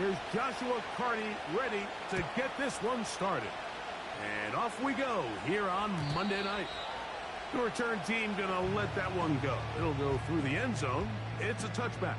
Here's Joshua Carney ready to get this one started. And off we go here on Monday night. The return team going to let that one go. It'll go through the end zone. It's a touchback.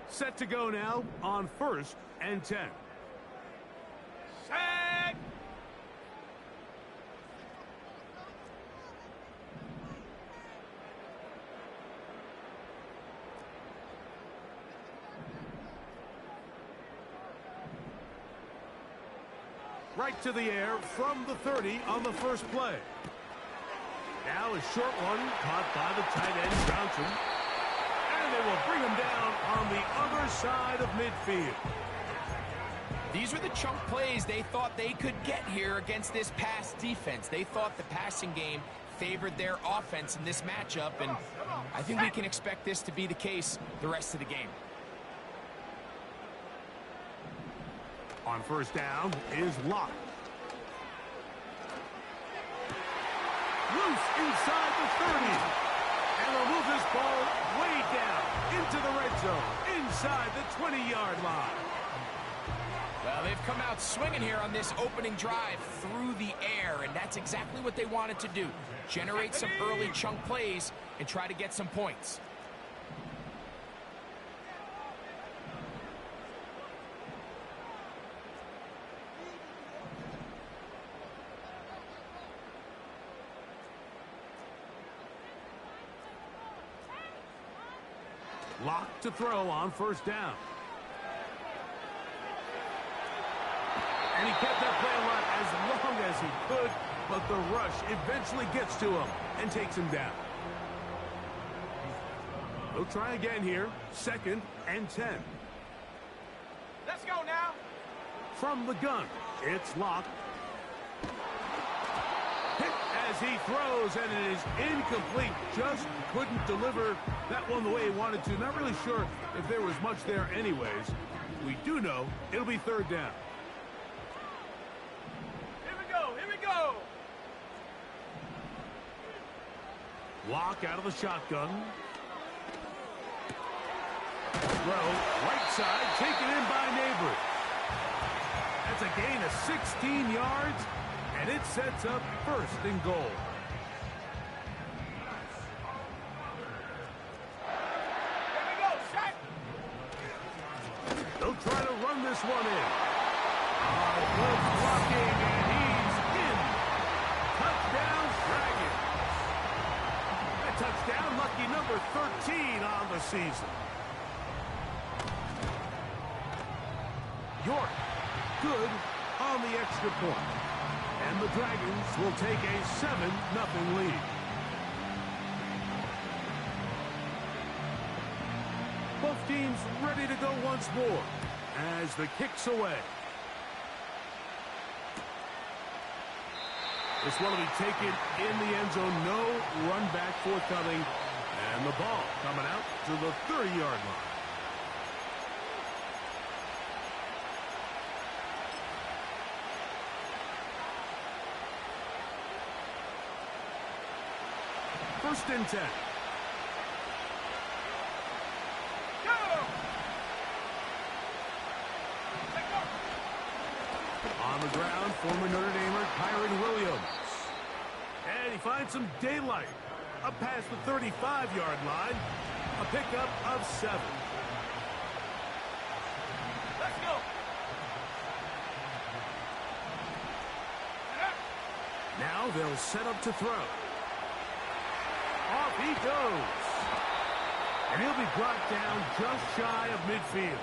Set to go now on 1st and 10. Set! Right to the air from the 30 on the first play. Now a short one caught by the tight end Johnson. And they will bring him down on the other side of midfield. These were the chunk plays they thought they could get here against this pass defense. They thought the passing game favored their offense in this matchup, and I think we can expect this to be the case the rest of the game. On first down is Locke. Loose inside the 30. And they'll move this ball way down into the red zone, inside the 20-yard line. Well, they've come out swinging here on this opening drive through the air, and that's exactly what they wanted to do. Generate some early chunk plays and try to get some points. Locke to throw on first down. And he kept that play alive as long as he could, but the rush eventually gets to him and takes him down. They'll try again here, 2nd and 10. Let's go now. From the gun, it's Locke. Hit as he throws, and it is incomplete. Just couldn't deliver that one the way he wanted to. Not really sure if there was much there anyways. We do know it'll be 3rd down. Here we go. Locke out of the shotgun. Throw, right side, taken in by Neighbors. That's a gain of 16 yards, and it sets up 1st and goal. Here we go, shot. They'll try to run this one in. Good blocking, and he's in. Touchdown, Dragons. A touchdown, lucky number 13 on the season. York, good on the extra point. And the Dragons will take a 7-0 lead. Both teams ready to go once more as the kick's away. This one will be taken in the end zone. No run back forthcoming. And the ball coming out to the 30-yard line. First and 10. On the the ground, former Notre Damer Kyron Williams. And he finds some daylight. Up past the 35-yard line. A pickup of 7. Let's go. Now they'll set up to throw. Off he goes. And he'll be brought down just shy of midfield.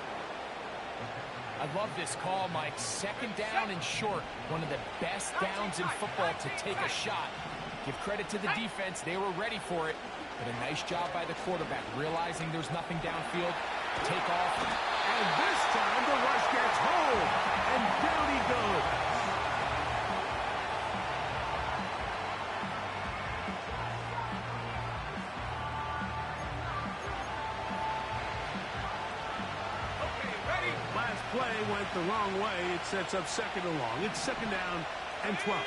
I love this call, Mike. Second down and short. One of the best downs in football to take a shot. Give credit to the defense. They were ready for it. But a nice job by the quarterback, realizing there's nothing downfield. Take off. And this time the rush gets home. And down he goes. Okay, ready? Last play went the wrong way. It sets up second and long. It's second down and 12.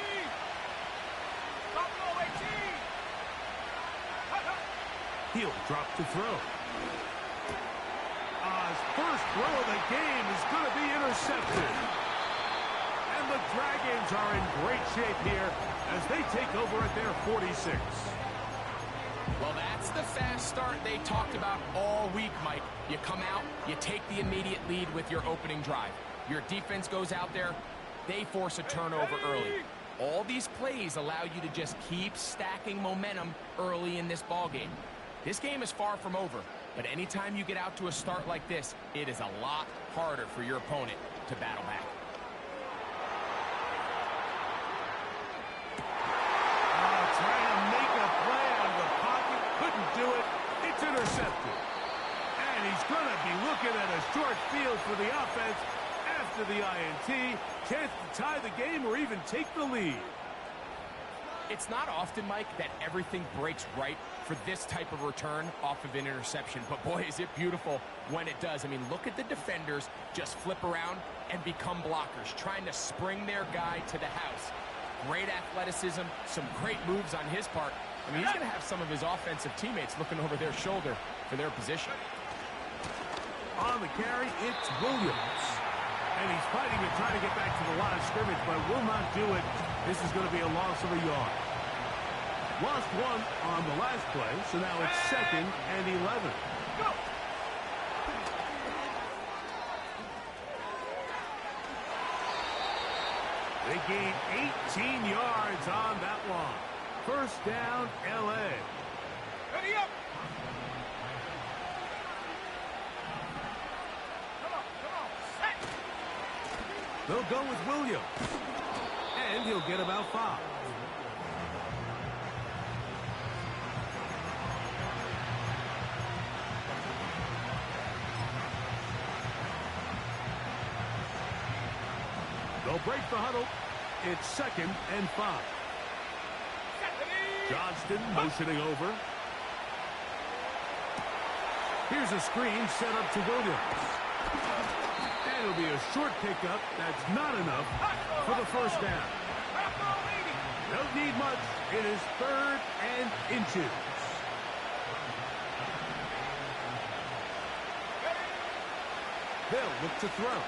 He'll drop to throw. His first throw of the game is going to be intercepted. And the Dragons are in great shape here as they take over at their 46. Well, that's the fast start they talked about all week, Mike. You come out, you take the immediate lead with your opening drive. Your defense goes out there, they force a turnover early. All these plays allow you to just keep stacking momentum early in this ballgame. This game is far from over, but anytime you get out to a start like this, it is a lot harder for your opponent to battle back. Trying to make a play out of the pocket, couldn't do it. It's intercepted. And he's going to be looking at a short field for the offense after the INT. Chance to tie the game or even take the lead. It's not often, Mike, that everything breaks right for this type of return off of an interception. But, boy, is it beautiful when it does. I mean, look at the defenders just flip around and become blockers, trying to spring their guy to the house. Great athleticism, some great moves on his part. I mean, he's going to have some of his offensive teammates looking over their shoulder for their position. On the carry, it's Williams. And he's fighting to try to get back to the line of scrimmage, but will not do it. This is going to be a loss of a yard. Lost one on the last play, so now it's second and 11. Go! They gain 18 yards on that one. First down, L.A. Ready up! They'll go with Williams. And he'll get about 5. They'll break the huddle. It's second and 5. Johnston motioning over. Here's a screen set up to Williams. And it'll be a short pickup. That's not enough for the first down. Don't need much. It is third and inches. They'll look to throw.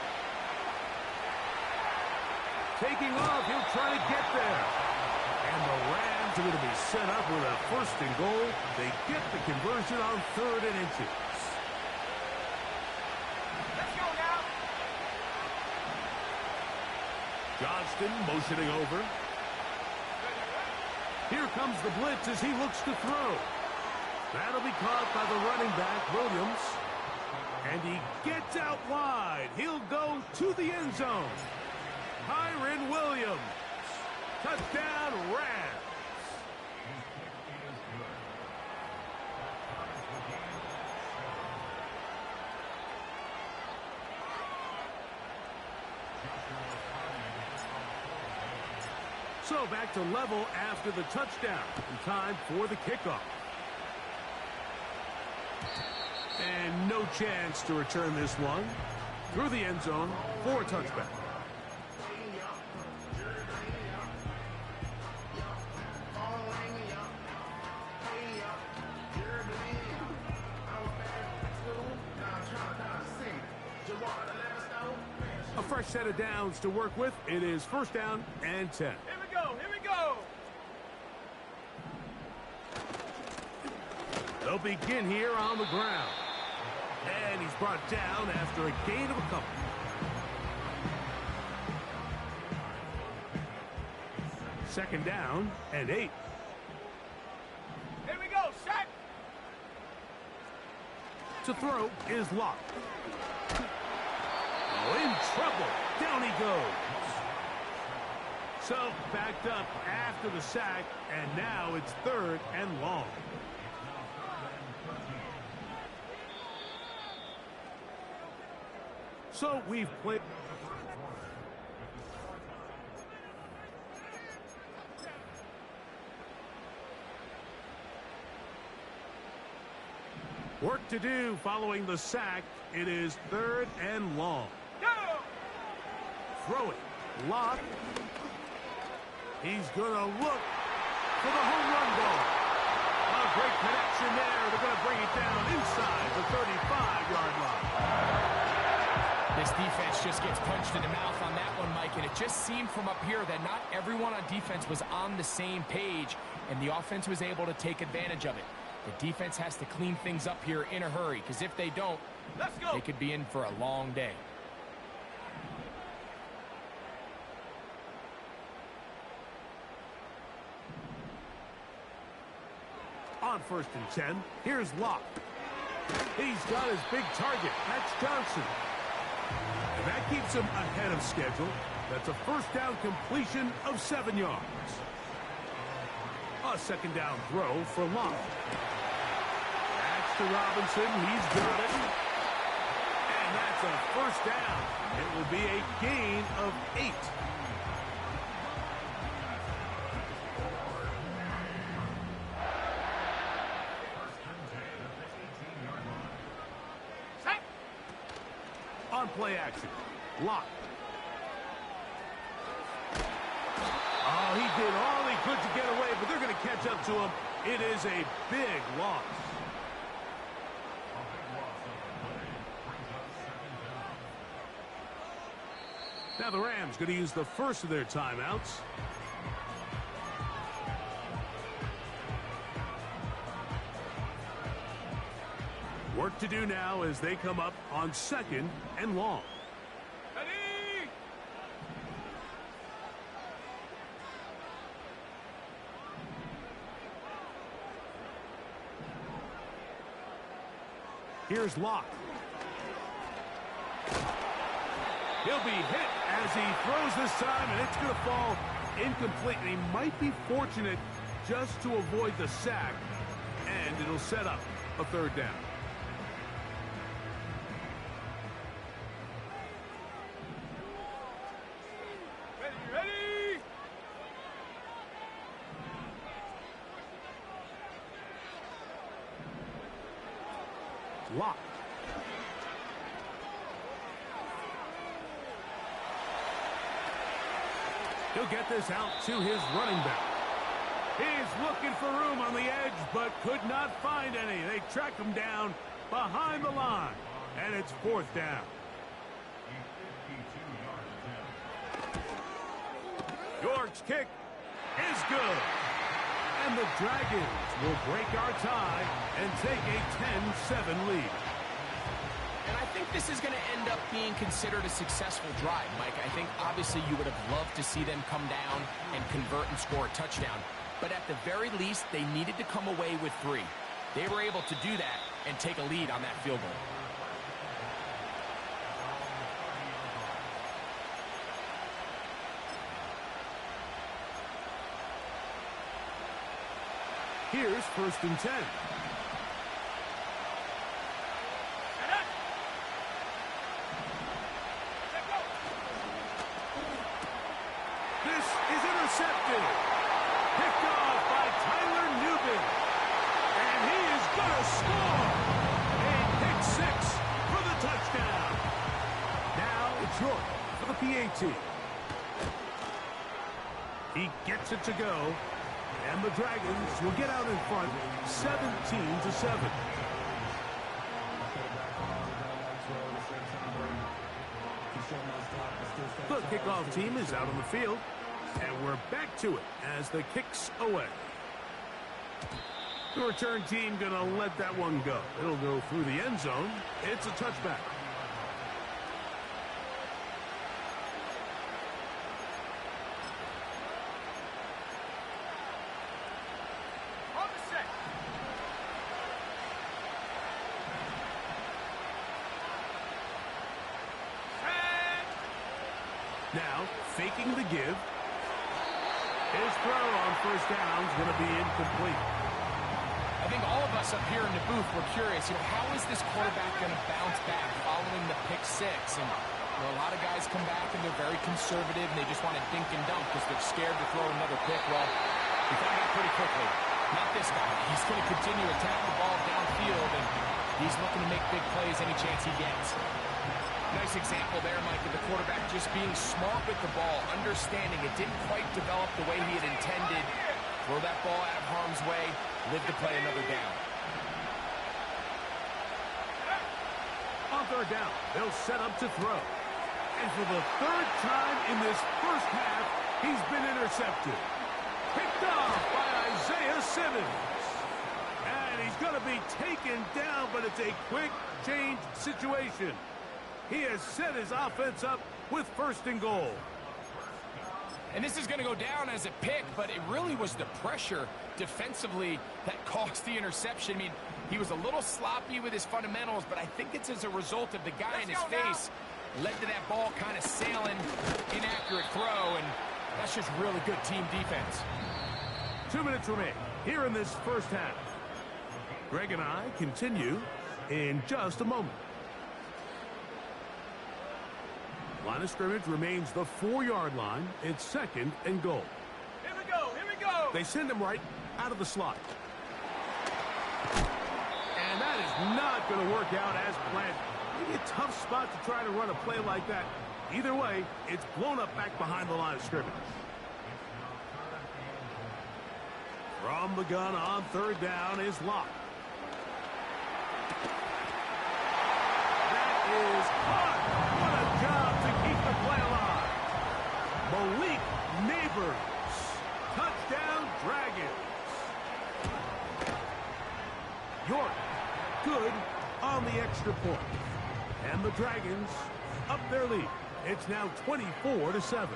Taking off, he'll try to get there. And the Rams are going to be set up with a first and goal. They get the conversion on third and inches. Let's go now. Johnston motioning over. Here comes the blitz as he looks to throw. That'll be caught by the running back, Williams. And he gets out wide. He'll go to the end zone. Kyron Williams. Touchdown, Rams. So back to level after the touchdown. In time for the kickoff. And no chance to return this one. Through the end zone for a touchback. fresh set of downs to work with. It is first down and 10. Here we go. Here we go. They'll begin here on the ground. And he's brought down after a gain of a couple. Second down and 8. Here we go. Sack. To throw is locked. Oh, in trouble. Down he goes. So backed up after the sack, and now it's third and long. So we've played. Work to do following the sack. It is third and long. Go. Throw it. Lock. He's going to look for the home run ball. A great connection there. They're going to bring it down inside the 35-yard line. This defense just gets punched in the mouth on that one, Mike, and it just seemed from up here that not everyone on defense was on the same page, and the offense was able to take advantage of it. The defense has to clean things up here in a hurry, because if they don't, Let's go. they could be in for a long day. On first and 10, here's Locke. He's got his big target. That's Johnson. And that keeps him ahead of schedule. That's a first down completion of 7 yards. A second down throw for Locke. That's to Robinson. He's got it. And that's a first down. It will be a gain of 8. On play action. Lock. Oh, he did all he could to get away, but they're going to catch up to him. It is a big loss. Now the Rams going to use the first of their timeouts. Work to do now as they come up on second and long. Ready. Here's Locke. He'll be hit as he throws this time, and it's going to fall incomplete. And he might be fortunate just to avoid the sack, and it'll set up a third down. Ready. Locke. He'll get this out to his running back. He's looking for room on the edge, but could not find any. They track him down behind the line, and it's fourth down. York's kick is good. And the Dragons will break our tie and take a 10-7 lead. And I think this is going to end up being considered a successful drive, Mike. I think obviously you would have loved to see them come down and convert and score a touchdown. But at the very least, they needed to come away with 3. They were able to do that and take a lead on that field goal. Here's first and 10. This is intercepted. Picked off by Tyler Newman. And he is going to score. A pick 6 for the touchdown. Now it's York for the PAT. He gets it to go. And the Dragons will get out in front 17-7. kickoff team is out on the field. And we're back to it as the kick's away. The return team going to let that one go. It'll go through the end zone. It's a touchback. On the set. Now, faking the give. His throw on first down is going to be incomplete. I think all of us up here in the booth were curious, how is this quarterback going to bounce back following the pick six? And a lot of guys come back and they're very conservative and they just want to dink and dunk because they're scared to throw another pick. Well, we found out pretty quickly. Not this guy. He's going to continue to attack the ball downfield, and he's looking to make big plays any chance he gets. Nice example there, Mike, of the quarterback just being smart with the ball, understanding it didn't quite develop the way he had intended. Throw that ball out of harm's way, live to play another down. On third down, they'll set up to throw. And for the third time in this first half, he's been intercepted. Picked off by Isaiah Simmons. And he's going to be taken down, but it's a quick change situation. He has set his offense up with first and goal. And this is going to go down as a pick, but it really was the pressure defensively that caused the interception. I mean, he was a little sloppy with his fundamentals, but I think it's as a result of the guy in his face led to that ball kind of sailing, inaccurate throw, and that's just really good team defense. 2 minutes remain here in this first half. Greg and I continue in just a moment. Line of scrimmage remains the 4-yard line. It's second and goal. Here we go, here we go. They send him right out of the slot. And that is not going to work out as planned. Maybe a tough spot to try to run a play like that. Either way, it's blown up back behind the line of scrimmage. From the gun on third down is Locke. That is hard. What a job to keep the play alive. Malik Neighbors. Touchdown, Dragons. York, good on the extra point. And the Dragons up their lead. It's now 24-7.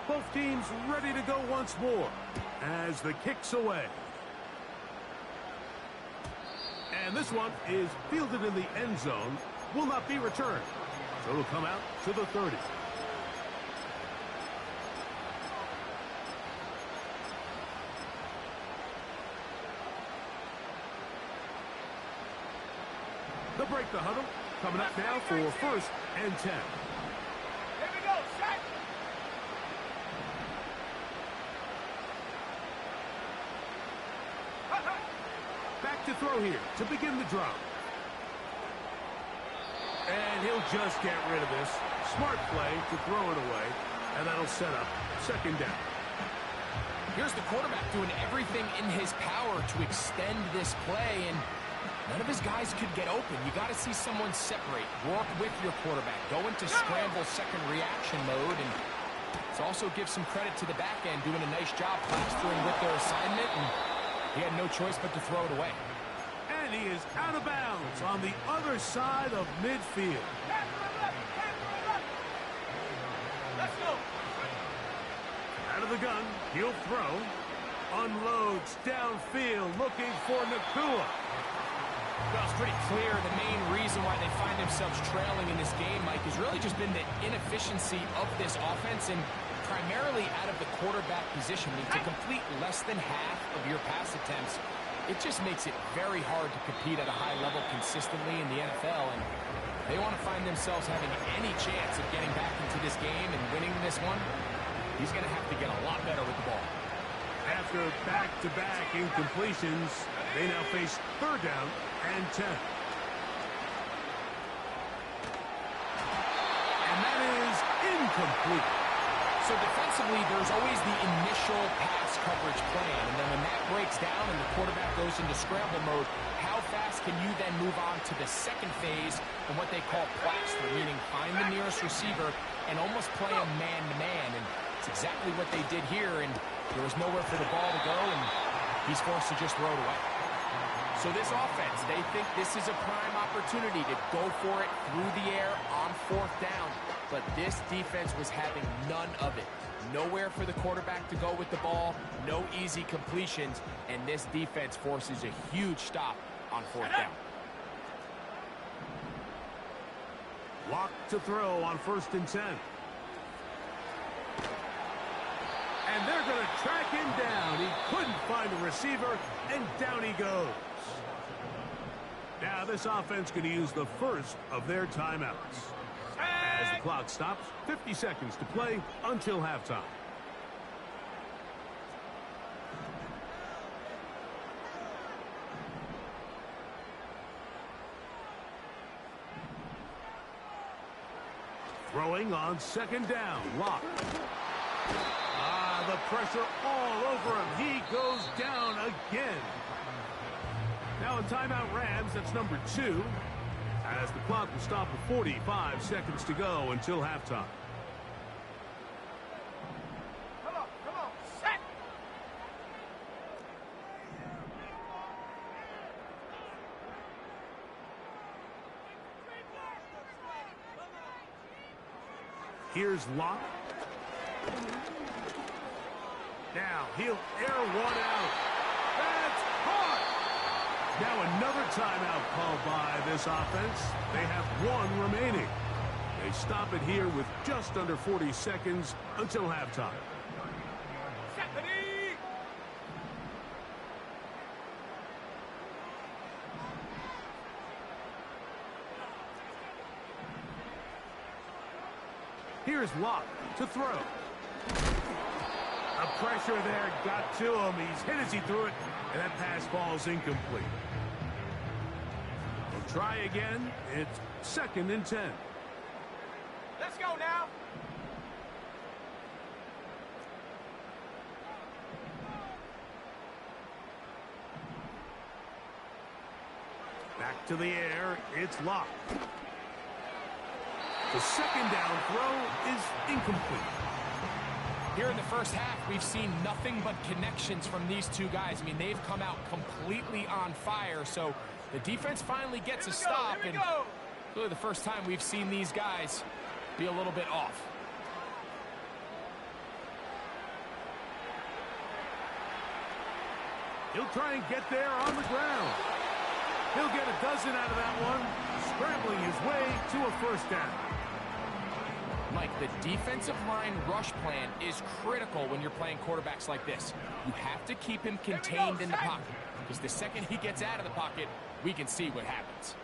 Both teams ready to go once more as the kick's away. And this one is fielded in the end zone, will not be returned. So it'll come out to the 30. They'll break the huddle. Coming up now for 1st and 10. Here we go, set. Back to throw here to begin the drive. And he'll just get rid of this. Smart play to throw it away. And that'll set up second down. Here's the quarterback doing everything in his power to extend this play, and none of his guys could get open. You got to see someone separate, work with your quarterback, go into scramble second reaction mode, and it also gives some credit to the back end doing a nice job plastering with their assignment, and he had no choice but to throw it away. And he is out of bounds on the other side of midfield. Let's go. Out of the gun, he'll throw. Unloads downfield, looking for Nakua. Well, it's pretty clear the main reason why they find themselves trailing in this game, Mike, has really just been the inefficiency of this offense and primarily out of the quarterback position. I mean, to complete less than half of your pass attempts, it just makes it very hard to compete at a high level consistently in the NFL, and they want to find themselves having any chance of getting back into this game and winning this one. He's going to have to get a lot better with the ball. After back-to-back incompletions, they now face 3rd down and 10. And that is incomplete. So defensively, there's always the initial pass coverage plan, and then when that breaks down and the quarterback goes into scramble mode, how fast this, can you then move on to the second phase in what they call plaster, meaning find the nearest receiver and almost play a man-to-man. And it's exactly what they did here, and there was nowhere for the ball to go, and he's forced to just throw it away. So this offense, they think this is a prime opportunity to go for it through the air on fourth down, but this defense was having none of it. Nowhere for the quarterback to go with the ball, no easy completions, and this defense forces a huge stop on fourth down. Lock to throw on 1st and 10. And they're going to track him down. He couldn't find a receiver, and down he goes. Now this offense going to use the first of their timeouts. As the clock stops, 50 seconds to play until halftime. Throwing on 2nd down. Lock. The pressure all over him. He goes down again. Now a timeout Rams. That's number 2. As the clock will stop with 45 seconds to go until halftime. Come on, set! Here's Locke. Now he'll air one out. That's caught. Now another timeout called by this offense. They have 1 remaining. They stop it here with just under 40 seconds until halftime. Here's Locke to throw. The pressure there got to him. He's hit as he threw it, and that pass falls incomplete. We'll try again. It's 2nd and 10. Let's go now. Back to the air. It's Locke. The 2nd down throw is incomplete. Here in the first half, we've seen nothing but connections from these two guys. I mean, they've come out completely on fire, so the defense finally gets a stop, and really the first time we've seen these guys be a little bit off. He'll try and get there on the ground. He'll get a dozen out of that one, scrambling his way to a 1st down. Mike, the defensive line rush plan is critical when you're playing quarterbacks like this. You have to keep him contained in the pocket, because the second he gets out of the pocket, we can see what happens.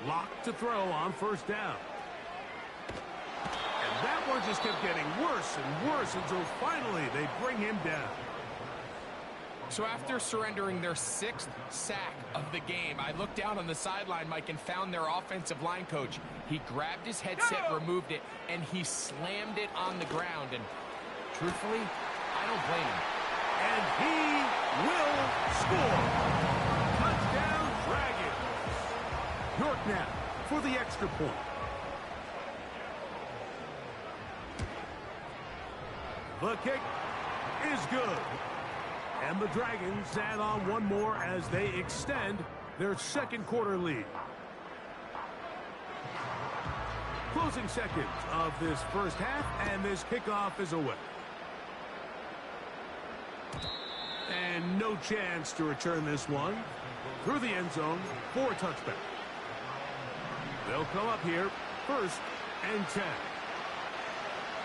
Locke to throw on 1st down. And that one just kept getting worse and worse until finally they bring him down. So after surrendering their 6th sack of the game, I looked down on the sideline, Mike, and found their offensive line coach. He grabbed his headset, removed it, and he slammed it on the ground. And truthfully, I don't blame him. And he will score. Touchdown, Dragons. York now for the extra point. The kick is good. And the Dragons add on 1 more as they extend their 2nd quarter lead. Closing seconds of this first half, and this kickoff is away. And no chance to return this one through the end zone for a touchback. They'll come up here 1st and 10.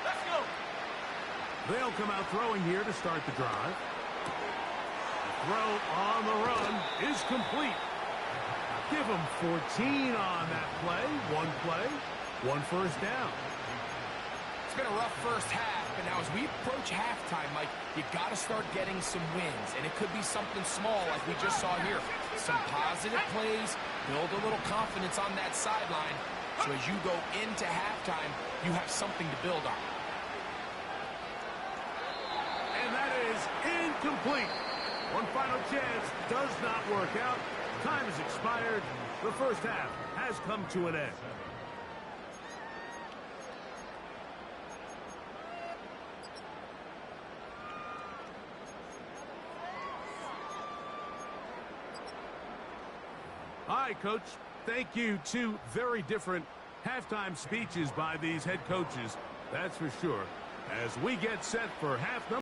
Let's go. They'll come out throwing here to start the drive. Throw on the run is complete. Give them 14 on that play. 1 first down. It's been a rough first half, but now as we approach halftime, Mike, you got to start getting some wins, and it could be something small like we just saw here. Some positive plays, build a little confidence on that sideline, so as you go into halftime, you have something to build on. And that is incomplete. 1 final final chance does not work out. Time has expired. The first half has come to an end. All right, Coach. Thank you. Two very different halftime speeches by these head coaches. That's for sure. As we get set for half number